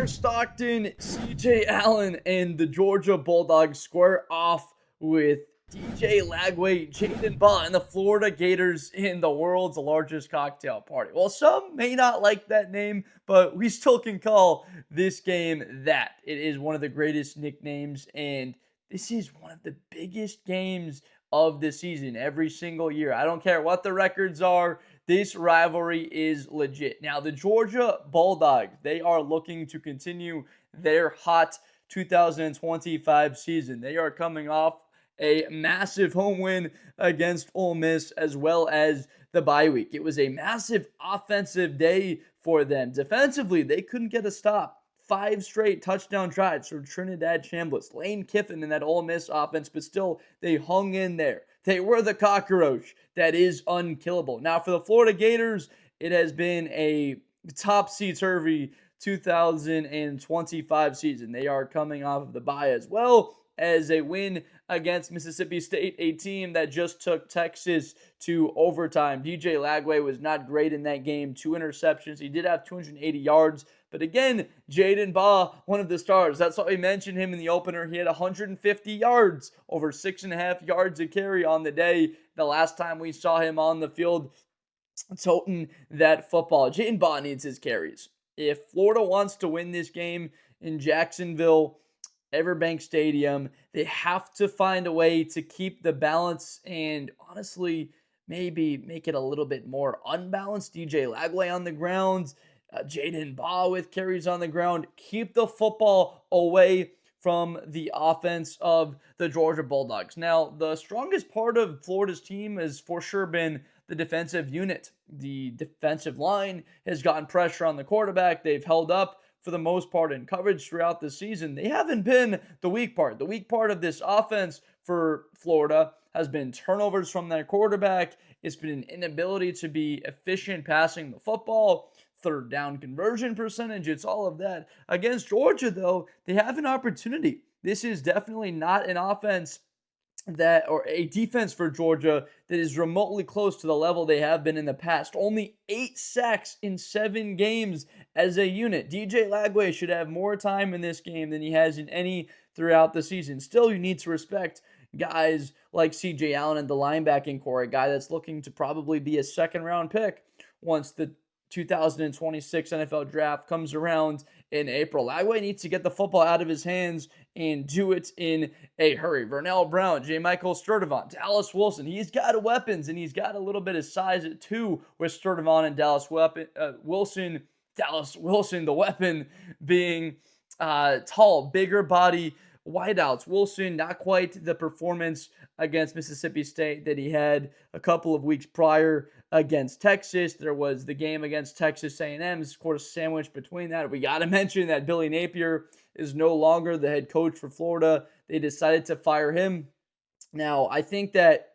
Stockton, CJ Allen, and the Georgia Bulldogs square off with DJ Lagway, Jaden Baugh, and the Florida Gators in the world's largest cocktail party. Well, some may not like that name, but we still can call this game that. It is one of the greatest nicknames, and this is one of the biggest games of the season every single year. I don't care what the records are. This rivalry is legit. Now, the Georgia Bulldogs, they are looking to continue their hot 2025 season. They are coming off a massive home win against Ole Miss, as well as the bye week. It was a massive offensive day for them. Defensively, they couldn't get a stop. 5 straight touchdown drives for Trinidad Chambliss, Lane Kiffin in that Ole Miss offense, but still they hung in there. They were the cockroach that is unkillable. Now for the Florida Gators, it has been a topsy-turvy 2025 season. They are coming off of the bye as well as a win against Mississippi State, a team that just took Texas to overtime. DJ Lagway was not great in that game. 2 interceptions. He did have 280 yards. But again, Jaden Baugh, one of the stars. That's why we mentioned him in the opener. He had 150 yards, over 6.5 yards a carry on the day. The last time we saw him on the field toting that football. Jaden Baugh needs his carries. If Florida wants to win this game in Jacksonville, Everbank Stadium, they have to find a way to keep the balance and honestly maybe make it a little bit more unbalanced. DJ Lagway on the ground, Jaden Baugh with carries on the ground. Keep the football away from the offense of the Georgia Bulldogs. Now, the strongest part of Florida's team has for sure been the defensive unit. The defensive line has gotten pressure on the quarterback. They've held up for the most part in coverage throughout the season. They haven't been the weak part. The weak part of this offense for Florida has been turnovers from their quarterback. It's been an inability to be efficient passing the football, third down conversion percentage. It's all of that. Against Georgia, though, they have an opportunity. This is definitely not an offense or a defense for Georgia that is remotely close to the level they have been in the past. Only 8 sacks in 7 games as a unit. DJ Lagway should have more time in this game than he has in any throughout the season. Still, you need to respect guys like CJ Allen and the linebacking core, a guy that's looking to probably be a second-round pick once the 2026 NFL draft comes around in April. Lagway needs to get the football out of his hands and do it in a hurry. Vernell Brown, J. Michael Sturdivant, Dallas Wilson. He's got weapons and he's got a little bit of size too with Sturdivant and Dallas Wilson. Dallas Wilson, the weapon being tall, bigger body wideouts. Wilson, not quite the performance against Mississippi State that he had a couple of weeks prior against Texas. There was the game against Texas A&M, scored a sandwich between that. We got to mention that Billy Napier is no longer the head coach for Florida. They decided to fire him. Now, I think that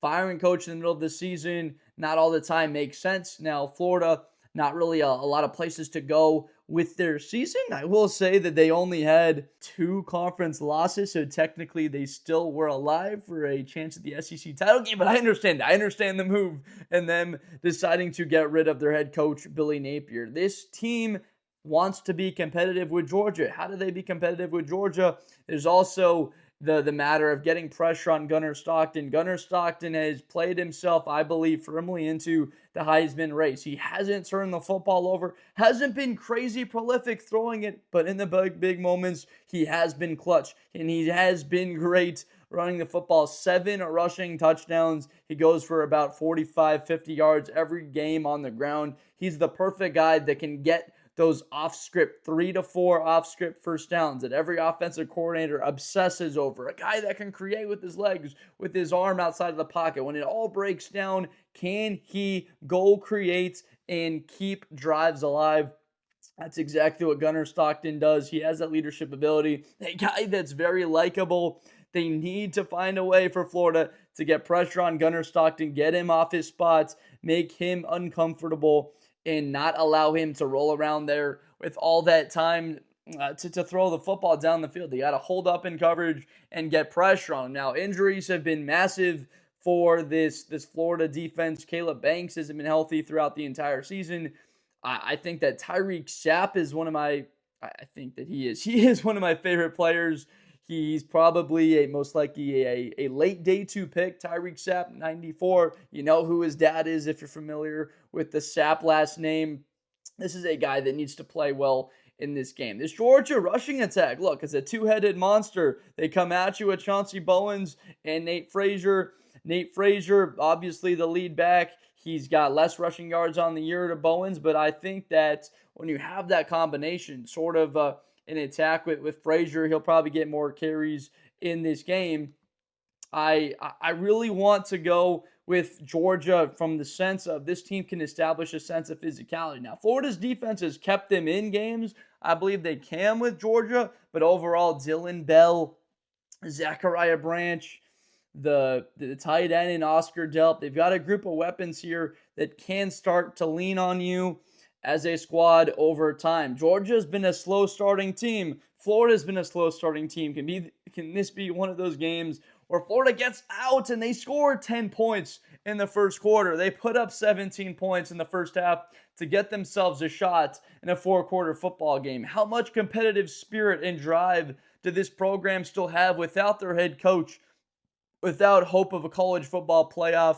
firing coach in the middle of the season, not all the time makes sense. Now, Florida, not really a lot of places to go with their season. I will say that they only had 2 conference losses, so technically they still were alive for a chance at the SEC title game, but I understand the move and them deciding to get rid of their head coach, Billy Napier. This team wants to be competitive with Georgia. How do they be competitive with Georgia? There's also the matter of getting pressure on Gunnar Stockton. Gunnar Stockton has played himself, I believe, firmly into the Heisman race. He hasn't turned the football over, hasn't been crazy prolific throwing it, but in the big moments, he has been clutch, and he has been great running the football. 7 rushing touchdowns. He goes for about 45, 50 yards every game on the ground. He's the perfect guy that can get those off-script, 3 to 4 off-script first downs that every offensive coordinator obsesses over. A guy that can create with his legs, with his arm outside of the pocket. When it all breaks down, can he go create and keep drives alive? That's exactly what Gunnar Stockton does. He has that leadership ability. A guy that's very likable. They need to find a way for Florida to get pressure on Gunnar Stockton, get him off his spots, make him uncomfortable, and not allow him to roll around there with all that time to throw the football down the field. They got to hold up in coverage and get pressure on him. Now, injuries have been massive for this Florida defense. Caleb Banks hasn't been healthy throughout the entire season. I think that Tyreak Sapp is one of my I think that he is one of my favorite players. He's probably most likely a late day two pick. Tyreak Sapp, 94. You know who his dad is if you're familiar with the Sapp last name. This is a guy that needs to play well in this game. This Georgia rushing attack, look, it's a two-headed monster. They come at you with Chauncey Bowens and Nate Frazier. Nate Frazier, obviously the lead back. He's got less rushing yards on the year to Bowens, but I think that when you have that combination, sort of an attack with Frazier, he'll probably get more carries in this game. I really want to go with Georgia from the sense of this team can establish a sense of physicality. Now, Florida's defense has kept them in games. I believe they can with Georgia, but overall, Dillon Bell, Zachariah Branch, the tight end and Oscar Delp, they've got a group of weapons here that can start to lean on you as a squad over time. Georgia's been a slow starting team. Florida's been a slow starting team. Can this be one of those games where Florida gets out and they score 10 points in the first quarter? They put up 17 points in the first half to get themselves a shot in a four-quarter football game. How much competitive spirit and drive did this program still have without their head coach, without hope of a college football playoff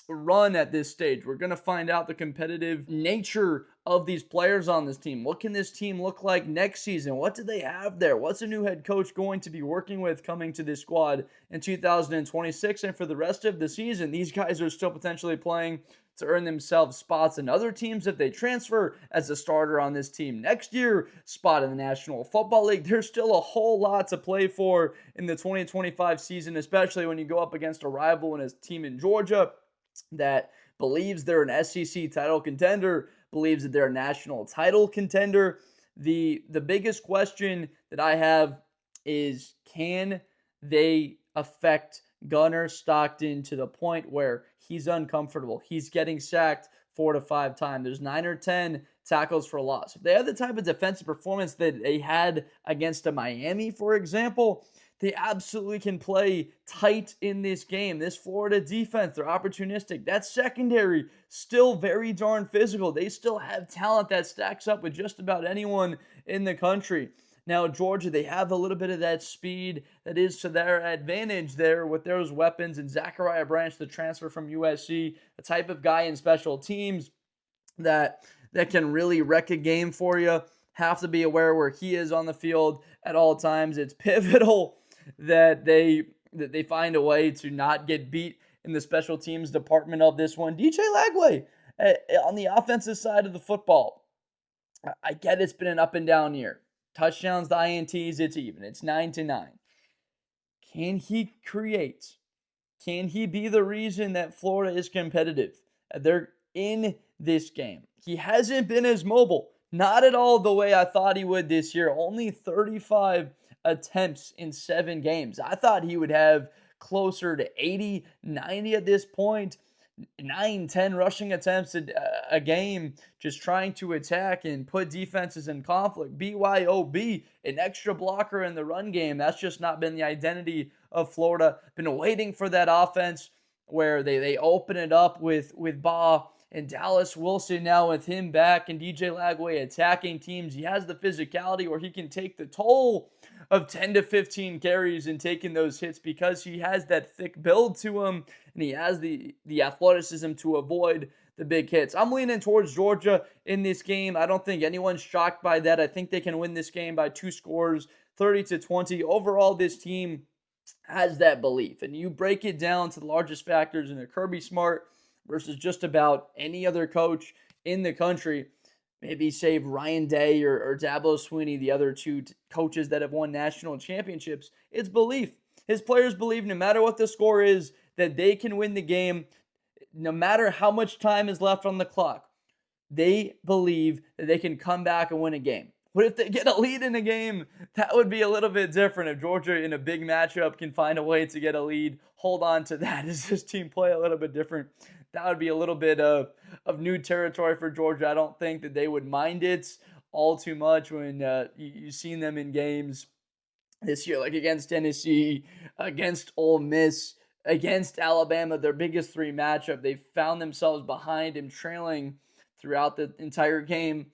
run at this stage? We're going to find out the competitive nature of these players on this team. What can this team look like next season? What do they have there? What's a new head coach going to be working with coming to this squad in 2026? And for the rest of the season, these guys are still potentially playing to earn themselves spots in other teams if they transfer as a starter on this team next year, spot in the National Football League. There's still a whole lot to play for in the 2025 season, especially when you go up against a rival and a team in Georgia that believes they're an SEC title contender, believes that they're a national title contender. The biggest question that I have is, can they affect Gunnar Stockton to the point where he's uncomfortable? He's getting sacked 4 to 5 times. There's 9 or 10 tackles for loss. If they have the type of defensive performance that they had against a Miami, for example, they absolutely can play tight in this game. This Florida defense, they're opportunistic. That secondary, still very darn physical. They still have talent that stacks up with just about anyone in the country. Now, Georgia, they have a little bit of that speed that is to their advantage there with those weapons. And Zachariah Branch, the transfer from USC, the type of guy in special teams that can really wreck a game for you. Have to be aware where he is on the field at all times. It's pivotal that they find a way to not get beat in the special teams department of this one. DJ Lagway on the offensive side of the football. I get it's been an up and down year. Touchdowns, the INTs, it's even. It's 9-9. Can he create? Can he be the reason that Florida is competitive? They're in this game. He hasn't been as mobile. Not at all the way I thought he would this year. Only 35 attempts in 7 games. I thought he would have closer to 80, 90 at this point. 9, 10 rushing attempts a game, just trying to attack and put defenses in conflict. BYOB, an extra blocker in the run game. That's just not been the identity of Florida. Been waiting for that offense where they open it up with Baugh and Dallas Willson now with him back and DJ Lagway attacking teams. He has the physicality where he can take the toll of 10 to 15 carries and taking those hits because he has that thick build to him and he has the athleticism to avoid the big hits. I'm leaning towards Georgia in this game. I don't think anyone's shocked by that. I think they can win this game by 2 scores, 30-20. Overall, this team has that belief. And you break it down to the largest factors in a Kirby Smart versus just about any other coach in the country. Maybe save Ryan Day or Dabo Swinney, the other 2 coaches that have won national championships. It's belief. His players believe no matter what the score is that they can win the game, no matter how much time is left on the clock. They believe that they can come back and win a game. What if they get a lead in a game? That would be a little bit different. If Georgia in a big matchup can find a way to get a lead, hold on to that. Does this team play a little bit different? That would be a little bit of new territory for Georgia. I don't think that they would mind it all too much when you've seen them in games this year, like against Tennessee, against Ole Miss, against Alabama, their biggest 3 matchup. They found themselves behind and trailing throughout the entire game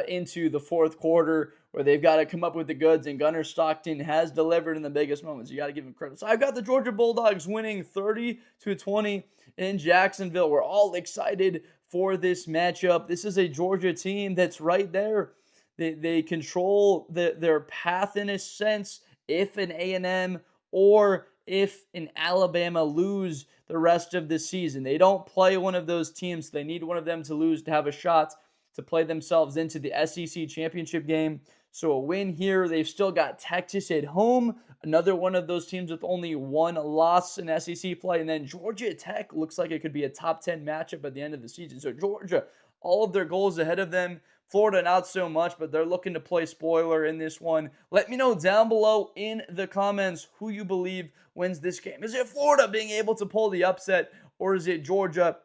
into the fourth quarter where they've got to come up with the goods, and Gunnar Stockton has delivered in the biggest moments. You got to give him credit. So I've got the Georgia Bulldogs winning 30-20 in Jacksonville. We're all excited for this matchup. This is a Georgia team that's right there. They control their path in a sense. If an A&M or if an Alabama lose the rest of the season, they don't play one of those teams. They need one of them to lose to have a shot to play themselves into the SEC championship game. So a win here. They've still got Texas at home, another one of those teams with only one loss in SEC play. And then Georgia Tech looks like it could be a top 10 matchup at the end of the season. So Georgia, all of their goals ahead of them. Florida, not so much, but they're looking to play spoiler in this one. Let me know down below in the comments who you believe wins this game. Is it Florida being able to pull the upset, or is it Georgia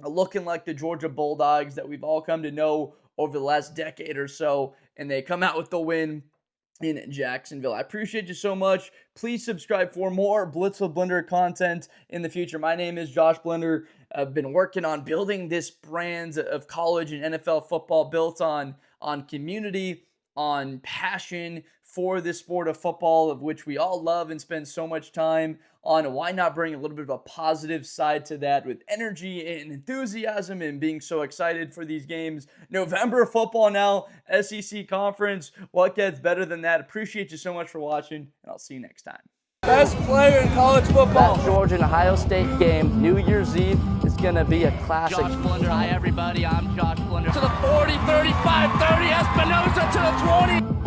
looking like the Georgia Bulldogs that we've all come to know over the last decade or so, and they come out with the win in Jacksonville? I appreciate you so much. Please subscribe for more Blitz with Blender content in the future. My name is Josh Blender. I've been working on building this brand of college and NFL football built on community, on passion for this sport of football, of which we all love and spend so much time on. Why not bring a little bit of a positive side to that with energy and enthusiasm and being so excited for these games? November football now, SEC conference. What gets better than that? Appreciate you so much for watching, and I'll see you next time. Best player in college football. That Georgia and Ohio State game, New Year's Eve, is going to be a classic. Josh Blender, hi everybody, I'm Josh Blender. To the 40, 35, 30, Espinosa to the 20.